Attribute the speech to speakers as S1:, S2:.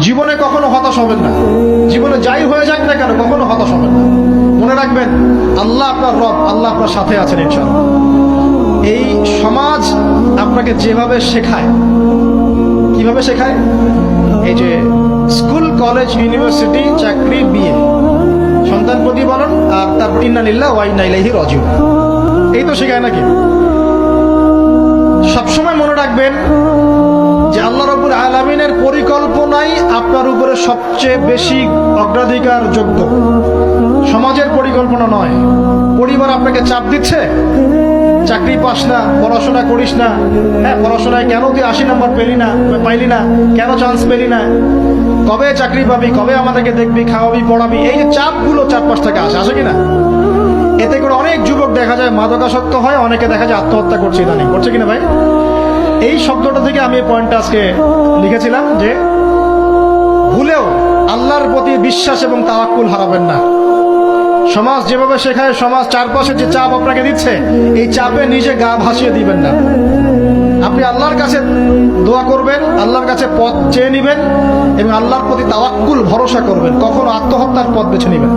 S1: জীবনে কখনো হতাশ হবেন না। জীবনে যাই হয়ে যাক না কেন কখনো হতাশ হবেন না। মনে রাখবেন আল্লাহ আপনার রব, আল্লাহ আপনার সাথে আছেন ইনশাআল্লাহ। এই সমাজ আপনাকে যেভাবে শেখায়, কিভাবে শেখায়, এই যে স্কুল, কলেজ, ইউনিভার্সিটি, চাকরি, বিয়ে, সন্তান প্রতিপালন, আর তারপর ইন্না লিল্লাহি ওয়া ইন্না ইলাইহি রাজিউন, এই তো শেখায় নাকি? সবসময় মনে রাখবেন যে আল্লাহ রাব্বুল আলামিনের পরিকল্পনাই আপনার উপরে সবচেয়ে বেশি অগ্রাধিকার যোগ্য, সমাজের পরিকল্পনা নয়। পরিবার আপনাকে চাপ দিচ্ছে, চাকরি পাস না, পড়াশোনা করিস না, হ্যাঁ পড়াশোনায় কেন তুই 80 নম্বর পাইলি না, কেন চান্স পেলি না, কবে চাকরি পাবি, কবে আমাদেরকে দেখবি, খাওয়াবি, পড়াবি, এই যে চাপগুলো চারপাশ থেকে আসে কিনা, এতে করে অনেক যুবক দেখা যায় মাদকাসক্ত হয়, অনেকে দেখা যায় আত্মহত্যা করছে, ইদানিং করছে কিনা ভাই? এই শব্দটা থেকে আমি এই পয়েন্টটা আজকে লিখেছিলাম যে ভুলেও আল্লাহর প্রতি বিশ্বাস এবং তাওয়াক্কুল হারাবেন না। সমাজ যেভাবে শেখায়, সমাজ চারপাশে যে চাপ আপনাকে দিচ্ছে, এই চাপে নিজে গা ভাসিয়ে দিবেন না। আপনি আল্লাহর কাছে দোয়া করবেন, আল্লাহর কাছে পথ চেয়ে নিবেন এবং আল্লাহর প্রতি তাওয়াক্কুল ভরসা করবেন, কখনো আত্মহত্যার পথ বেছে নিবেন।